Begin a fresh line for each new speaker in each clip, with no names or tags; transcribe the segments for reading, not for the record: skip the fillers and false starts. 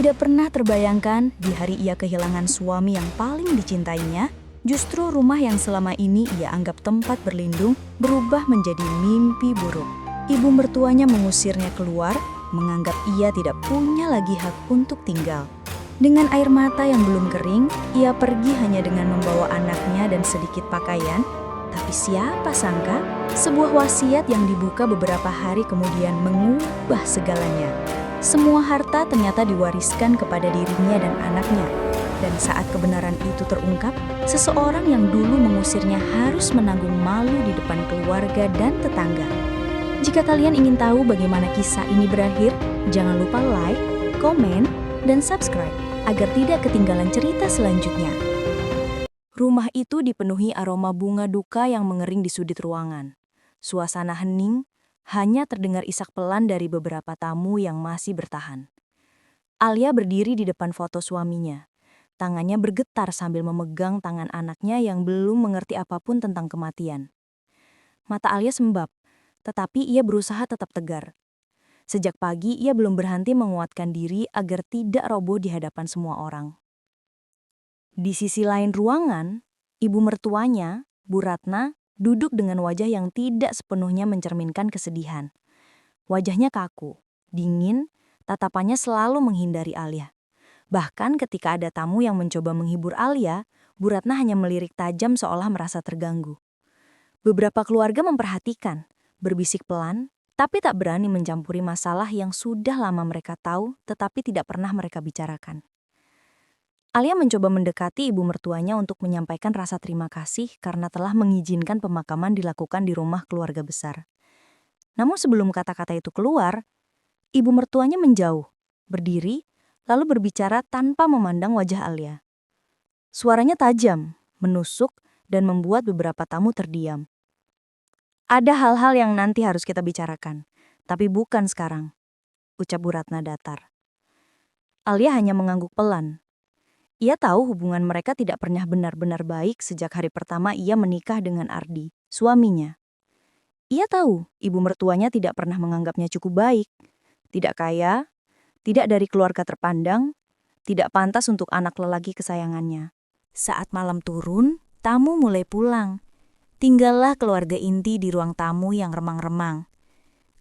Tidak pernah terbayangkan di hari ia kehilangan suami yang paling dicintainya, justru rumah yang selama ini ia anggap tempat berlindung berubah menjadi mimpi buruk. Ibu mertuanya mengusirnya keluar, menganggap ia tidak punya lagi hak untuk tinggal. Dengan air mata yang belum kering, ia pergi hanya dengan membawa anaknya dan sedikit pakaian. Tapi siapa sangka, sebuah wasiat yang dibuka beberapa hari kemudian mengubah segalanya. Semua harta ternyata diwariskan kepada dirinya dan anaknya. Dan saat kebenaran itu terungkap, seseorang yang dulu mengusirnya harus menanggung malu di depan keluarga dan tetangga. Jika kalian ingin tahu bagaimana kisah ini berakhir, jangan lupa like, komen, dan subscribe agar tidak ketinggalan cerita selanjutnya. Rumah itu dipenuhi aroma bunga duka yang mengering di sudut ruangan. Suasana hening, hanya terdengar isak pelan dari beberapa tamu yang masih bertahan. Alia berdiri di depan foto suaminya. Tangannya bergetar sambil memegang tangan anaknya yang belum mengerti apapun tentang kematian. Mata Alia sembab, tetapi ia berusaha tetap tegar. Sejak pagi ia belum berhenti menguatkan diri agar tidak roboh di hadapan semua orang. Di sisi lain ruangan, ibu mertuanya, Bu Ratna, duduk dengan wajah yang tidak sepenuhnya mencerminkan kesedihan. Wajahnya kaku, dingin, tatapannya selalu menghindari Alia. Bahkan ketika ada tamu yang mencoba menghibur Alia, Bu Ratna hanya melirik tajam seolah merasa terganggu. Beberapa keluarga memperhatikan, berbisik pelan, tapi tak berani mencampuri masalah yang sudah lama mereka tahu tetapi tidak pernah mereka bicarakan. Alia mencoba mendekati ibu mertuanya untuk menyampaikan rasa terima kasih karena telah mengizinkan pemakaman dilakukan di rumah keluarga besar. Namun sebelum kata-kata itu keluar, ibu mertuanya menjauh, berdiri, lalu berbicara tanpa memandang wajah Alia. Suaranya tajam, menusuk, dan membuat beberapa tamu terdiam. Ada hal-hal yang nanti harus kita bicarakan, tapi bukan sekarang, ucap Bu Ratna datar. Alia hanya mengangguk pelan. Ia tahu hubungan mereka tidak pernah benar-benar baik sejak hari pertama ia menikah dengan Ardi, suaminya. Ia tahu ibu mertuanya tidak pernah menganggapnya cukup baik, tidak kaya, tidak dari keluarga terpandang, tidak pantas untuk anak lelaki kesayangannya. Saat malam turun, tamu mulai pulang. Tinggallah keluarga inti di ruang tamu yang remang-remang.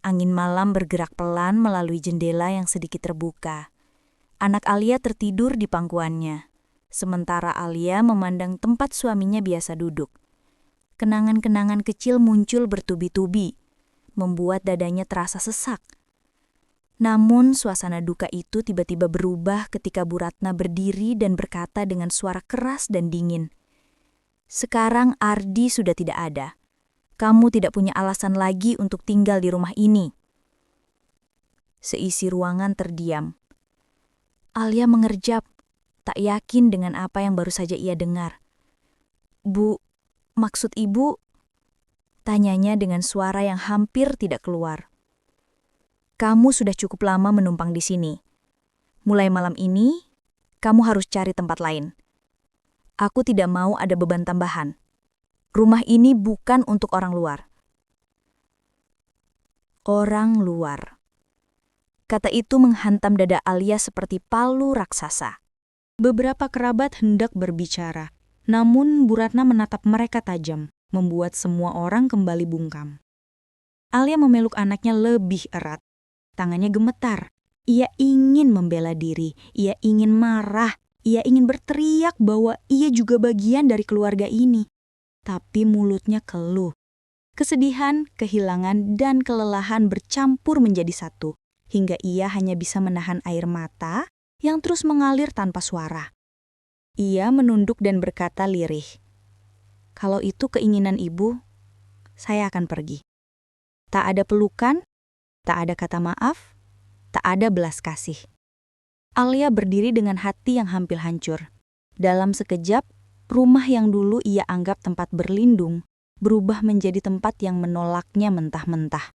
Angin malam bergerak pelan melalui jendela yang sedikit terbuka. Anak Alia tertidur di pangkuannya, sementara Alia memandang tempat suaminya biasa duduk. Kenangan-kenangan kecil muncul bertubi-tubi, membuat dadanya terasa sesak. Namun suasana duka itu tiba-tiba berubah ketika Bu Ratna berdiri dan berkata dengan suara keras dan dingin, "Sekarang Ardi sudah tidak ada. Kamu tidak punya alasan lagi untuk tinggal di rumah ini." Seisi ruangan terdiam. Alia mengerjap, tak yakin dengan apa yang baru saja ia dengar. "Bu, maksud ibu?" tanyanya dengan suara yang hampir tidak keluar. "Kamu sudah cukup lama menumpang di sini. Mulai malam ini, kamu harus cari tempat lain. Aku tidak mau ada beban tambahan. Rumah ini bukan untuk orang luar." Orang luar. Kata itu menghantam dada Alia seperti palu raksasa. Beberapa kerabat hendak berbicara, namun Bu Ratna menatap mereka tajam, membuat semua orang kembali bungkam. Alia memeluk anaknya lebih erat. Tangannya gemetar. Ia ingin membela diri, ia ingin marah, ia ingin berteriak bahwa ia juga bagian dari keluarga ini. Tapi mulutnya keluh. Kesedihan, kehilangan, dan kelelahan bercampur menjadi satu, hingga ia hanya bisa menahan air mata yang terus mengalir tanpa suara. Ia menunduk dan berkata lirih, "Kalau itu keinginan ibu, saya akan pergi. Tak ada pelukan, tak ada kata maaf, tak ada belas kasih." Alia berdiri dengan hati yang hampir hancur. Dalam sekejap, rumah yang dulu ia anggap tempat berlindung berubah menjadi tempat yang menolaknya mentah-mentah.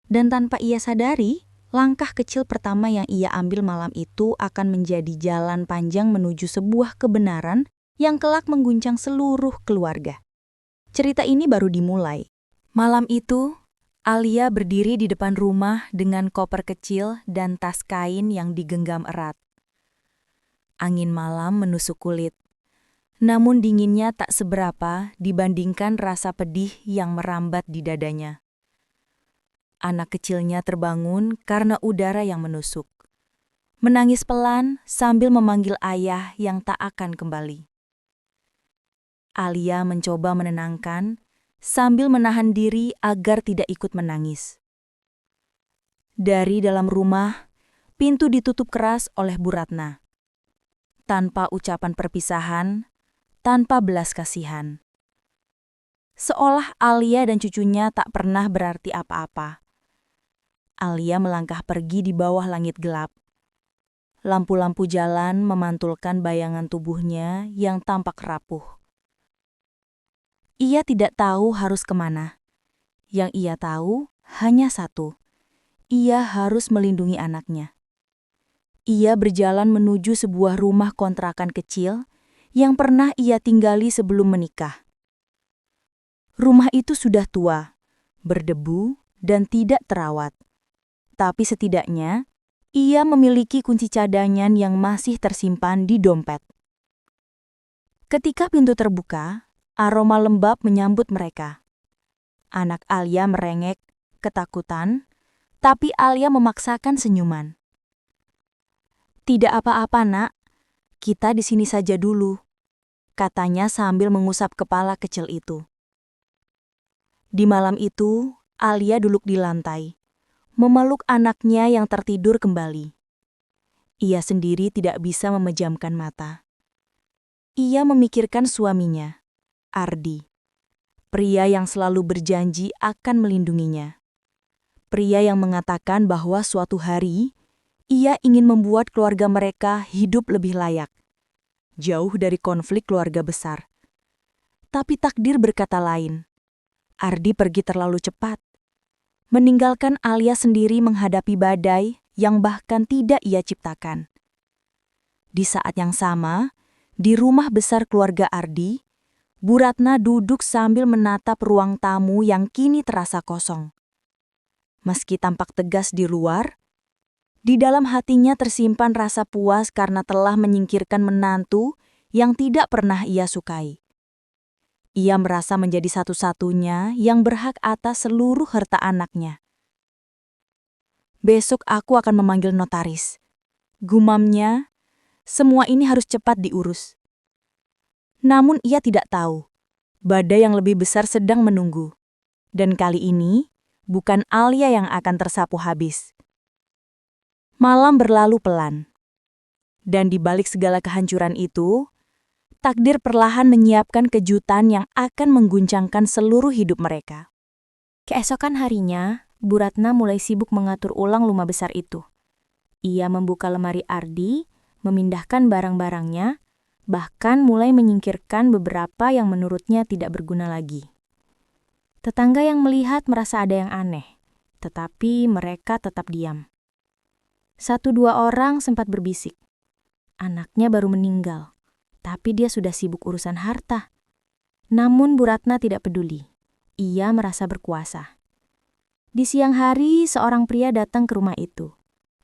Dan tanpa ia sadari, langkah kecil pertama yang ia ambil malam itu akan menjadi jalan panjang menuju sebuah kebenaran yang kelak mengguncang seluruh keluarga. Cerita ini baru dimulai. Malam itu, Alia berdiri di depan rumah dengan koper kecil dan tas kain yang digenggam erat. Angin malam menusuk kulit. Namun dinginnya tak seberapa dibandingkan rasa pedih yang merambat di dadanya. Anak kecilnya terbangun karena udara yang menusuk. Menangis pelan sambil memanggil ayah yang tak akan kembali. Alia mencoba menenangkan sambil menahan diri agar tidak ikut menangis. Dari dalam rumah, pintu ditutup keras oleh Bu Ratna. Tanpa ucapan perpisahan, tanpa belas kasihan. Seolah Alia dan cucunya tak pernah berarti apa-apa. Alia melangkah pergi di bawah langit gelap. Lampu-lampu jalan memantulkan bayangan tubuhnya yang tampak rapuh. Ia tidak tahu harus kemana. Yang ia tahu hanya satu. Ia harus melindungi anaknya. Ia berjalan menuju sebuah rumah kontrakan kecil yang pernah ia tinggali sebelum menikah. Rumah itu sudah tua, berdebu, dan tidak terawat. Tapi setidaknya, ia memiliki kunci cadangan yang masih tersimpan di dompet. Ketika pintu terbuka, aroma lembab menyambut mereka. Anak Alia merengek, ketakutan, tapi Alia memaksakan senyuman. "Tidak apa-apa, Nak. Kita di sini saja dulu," katanya sambil mengusap kepala kecil itu. Di malam itu, Alia duduk di lantai, memeluk anaknya yang tertidur kembali. Ia sendiri tidak bisa memejamkan mata. Ia memikirkan suaminya, Ardi. Pria yang selalu berjanji akan melindunginya. Pria yang mengatakan bahwa suatu hari, ia ingin membuat keluarga mereka hidup lebih layak, jauh dari konflik keluarga besar. Tapi takdir berkata lain. Ardi pergi terlalu cepat, meninggalkan Alia sendiri menghadapi badai yang bahkan tidak ia ciptakan. Di saat yang sama, di rumah besar keluarga Ardi, Bu Ratna duduk sambil menatap ruang tamu yang kini terasa kosong. Meski tampak tegas di luar, di dalam hatinya tersimpan rasa puas karena telah menyingkirkan menantu yang tidak pernah ia sukai. Ia merasa menjadi satu-satunya yang berhak atas seluruh harta anaknya. "Besok aku akan memanggil notaris," gumamnya. Semua ini harus cepat diurus. Namun ia tidak tahu, badai yang lebih besar sedang menunggu. Dan kali ini, bukan Alia yang akan tersapu habis. Malam berlalu pelan. Dan di balik segala kehancuran itu, takdir perlahan menyiapkan kejutan yang akan mengguncangkan seluruh hidup mereka. Keesokan harinya, Bu Ratna mulai sibuk mengatur ulang rumah besar itu. Ia membuka lemari Ardi, memindahkan barang-barangnya, bahkan mulai menyingkirkan beberapa yang menurutnya tidak berguna lagi. Tetangga yang melihat merasa ada yang aneh, tetapi mereka tetap diam. 1-2 orang sempat berbisik. Anaknya baru meninggal, tapi dia sudah sibuk urusan harta. Namun Bu Ratna tidak peduli. Ia merasa berkuasa. Di siang hari, seorang pria datang ke rumah itu.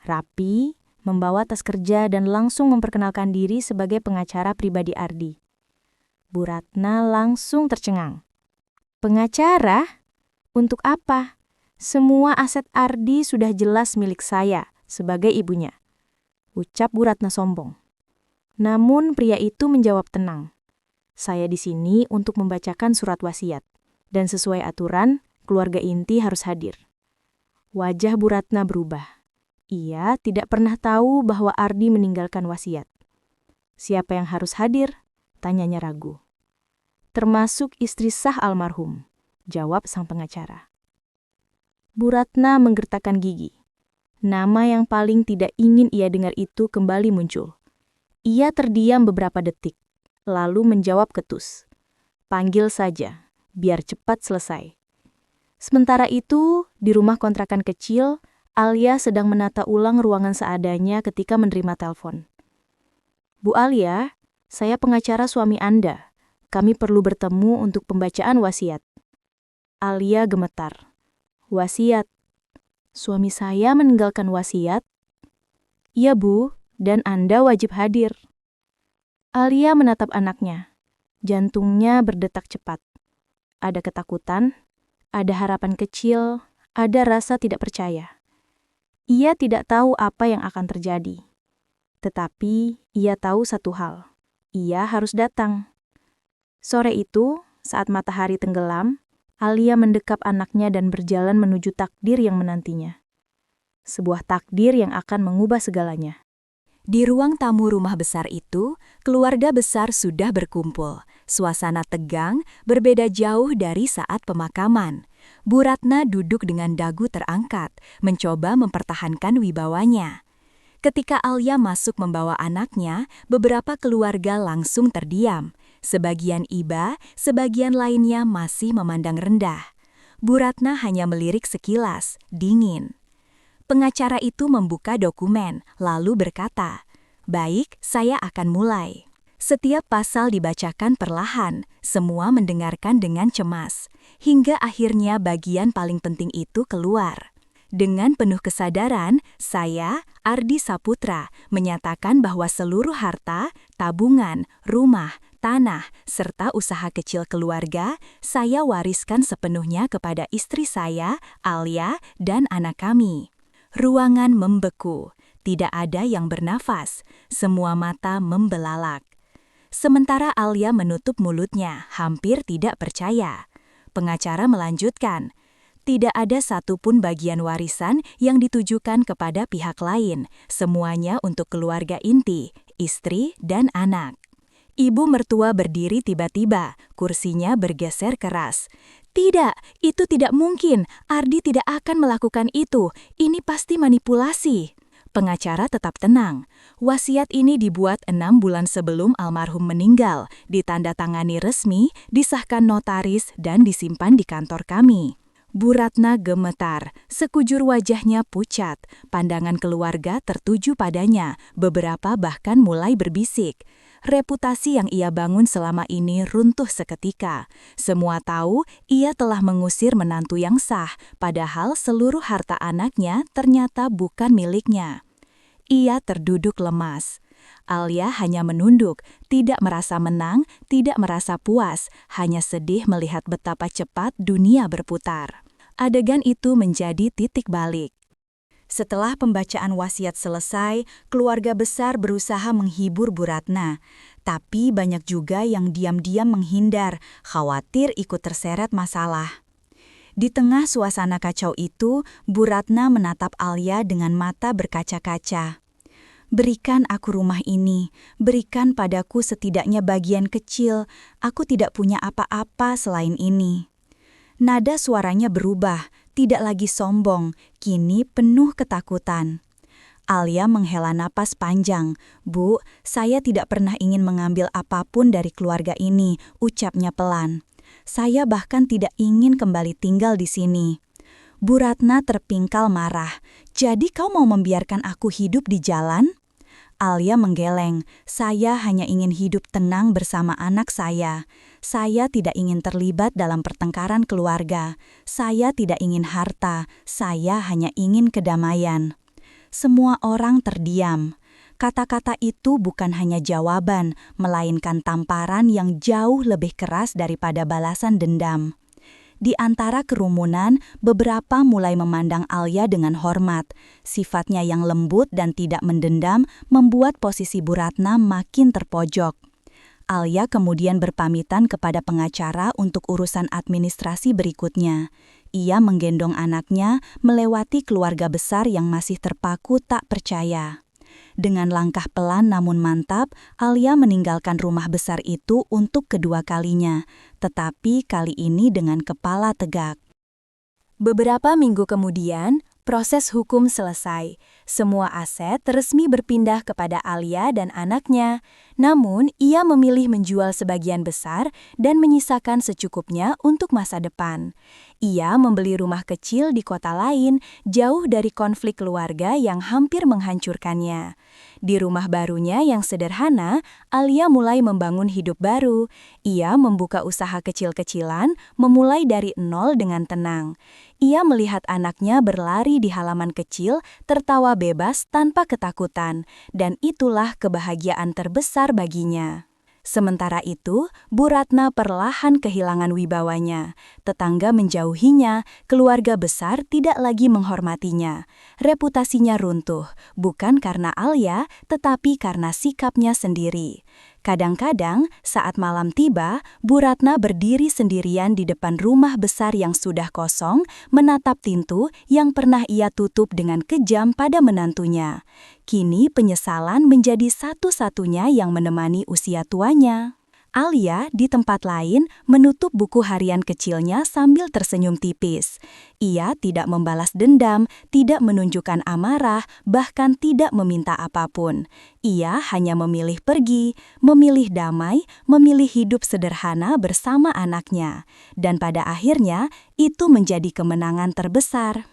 Rapi, membawa tas kerja dan langsung memperkenalkan diri sebagai pengacara pribadi Ardi. Bu Ratna langsung tercengang. "Pengacara? Untuk apa? Semua aset Ardi sudah jelas milik saya sebagai ibunya," ucap Bu Ratna sombong. Namun pria itu menjawab tenang. "Saya di sini untuk membacakan surat wasiat, dan sesuai aturan, keluarga inti harus hadir." Wajah Bu Ratna berubah. Ia tidak pernah tahu bahwa Ardi meninggalkan wasiat. "Siapa yang harus hadir?" tanyanya ragu. "Termasuk istri sah almarhum," jawab sang pengacara. Bu Ratna menggertakkan gigi. Nama yang paling tidak ingin ia dengar itu kembali muncul. Ia terdiam beberapa detik, lalu menjawab ketus. "Panggil saja, biar cepat selesai." Sementara itu, di rumah kontrakan kecil, Alia sedang menata ulang ruangan seadanya ketika menerima telepon. "Bu Alia, saya pengacara suami Anda. Kami perlu bertemu untuk pembacaan wasiat." Alia gemetar. "Wasiat? Suami saya meninggalkan wasiat?" "Iya, Bu, dan Anda wajib hadir."
Alia menatap anaknya. Jantungnya berdetak cepat. Ada ketakutan, ada harapan kecil, ada rasa tidak percaya. Ia tidak tahu apa yang akan terjadi. Tetapi ia tahu satu hal. Ia harus datang. Sore itu, saat matahari tenggelam, Alia mendekap anaknya dan berjalan menuju takdir yang menantinya. Sebuah takdir yang akan mengubah segalanya.
Di ruang tamu rumah besar itu, keluarga besar sudah berkumpul. Suasana tegang, berbeda jauh dari saat pemakaman. Bu Ratna duduk dengan dagu terangkat, mencoba mempertahankan wibawanya. Ketika Alia masuk membawa anaknya, beberapa keluarga langsung terdiam. Sebagian iba, sebagian lainnya masih memandang rendah. Bu Ratna hanya melirik sekilas, dingin. Pengacara itu membuka dokumen, lalu berkata, "Baik, saya akan mulai." Setiap pasal dibacakan perlahan, semua mendengarkan dengan cemas, hingga akhirnya bagian paling penting itu keluar. Dengan penuh kesadaran, saya, Ardi Saputra, menyatakan bahwa seluruh harta, tabungan, rumah, tanah, serta usaha kecil keluarga, saya wariskan sepenuhnya kepada istri saya, Alia, dan anak kami. Ruangan membeku, tidak ada yang bernafas, semua mata membelalak. Sementara Alia menutup mulutnya, hampir tidak percaya. Pengacara melanjutkan, tidak ada satupun bagian warisan yang ditujukan kepada pihak lain, semuanya untuk keluarga inti, istri dan anak. Ibu mertua berdiri tiba-tiba, kursinya bergeser keras. Tidak, itu tidak mungkin. Ardi tidak akan melakukan itu. Ini pasti manipulasi. Pengacara tetap tenang. Wasiat ini dibuat 6 bulan sebelum almarhum meninggal, ditandatangani resmi, disahkan notaris, dan disimpan di kantor kami. Bu Ratna gemetar, sekujur wajahnya pucat, pandangan keluarga tertuju padanya, beberapa bahkan mulai berbisik. Reputasi yang ia bangun selama ini runtuh seketika. Semua tahu ia telah mengusir menantu yang sah, padahal seluruh harta anaknya ternyata bukan miliknya. Ia terduduk lemas. Alia hanya menunduk, tidak merasa menang, tidak merasa puas, hanya sedih melihat betapa cepat dunia berputar. Adegan itu menjadi titik balik. Setelah pembacaan wasiat selesai, keluarga besar berusaha menghibur Bu Ratna. Tapi banyak juga yang diam-diam menghindar, khawatir ikut terseret masalah. Di tengah suasana kacau itu, Bu Ratna menatap Alia dengan mata berkaca-kaca. Berikan aku rumah ini, berikan padaku setidaknya bagian kecil, aku tidak punya apa-apa selain ini. Nada suaranya berubah, tidak lagi sombong, kini penuh ketakutan. Alia menghela napas panjang. "Bu, saya tidak pernah ingin mengambil apapun dari keluarga ini," ucapnya pelan. "Saya bahkan tidak ingin kembali tinggal di sini." Bu Ratna terpingkal marah. "Jadi kau mau membiarkan aku hidup di jalan?" Alia menggeleng. "Saya hanya ingin hidup tenang bersama anak saya. Saya tidak ingin terlibat dalam pertengkaran keluarga. Saya tidak ingin harta. Saya hanya ingin kedamaian." Semua orang terdiam. Kata-kata itu bukan hanya jawaban, melainkan tamparan yang jauh lebih keras daripada balasan dendam. Di antara kerumunan, beberapa mulai memandang Alia dengan hormat. Sifatnya yang lembut dan tidak mendendam membuat posisi Bu Ratna makin terpojok. Alia kemudian berpamitan kepada pengacara untuk urusan administrasi berikutnya. Ia menggendong anaknya melewati keluarga besar yang masih terpaku tak percaya. Dengan langkah pelan namun mantap, Alia meninggalkan rumah besar itu untuk kedua kalinya, tetapi kali ini dengan kepala tegak. Beberapa minggu kemudian, proses hukum selesai. Semua aset resmi berpindah kepada Alia dan anaknya. Namun, ia memilih menjual sebagian besar dan menyisakan secukupnya untuk masa depan. Ia membeli rumah kecil di kota lain, jauh dari konflik keluarga yang hampir menghancurkannya. Di rumah barunya yang sederhana, Alia mulai membangun hidup baru. Ia membuka usaha kecil-kecilan, memulai dari nol dengan tenang. Ia melihat anaknya berlari di halaman kecil, tertawa bebas tanpa ketakutan, dan itulah kebahagiaan terbesar besar baginya. Sementara itu, Bu Ratna perlahan kehilangan wibawanya. Tetangga menjauhinya, keluarga besar tidak lagi menghormatinya. Reputasinya runtuh, bukan karena Alia, tetapi karena sikapnya sendiri. Kadang-kadang, saat malam tiba, Bu Ratna berdiri sendirian di depan rumah besar yang sudah kosong, menatap pintu yang pernah ia tutup dengan kejam pada menantunya. Kini penyesalan menjadi satu-satunya yang menemani usia tuanya. Alia di tempat lain menutup buku harian kecilnya sambil tersenyum tipis. Ia tidak membalas dendam, tidak menunjukkan amarah, bahkan tidak meminta apapun. Ia hanya memilih pergi, memilih damai, memilih hidup sederhana bersama anaknya. Dan pada akhirnya, itu menjadi kemenangan terbesar.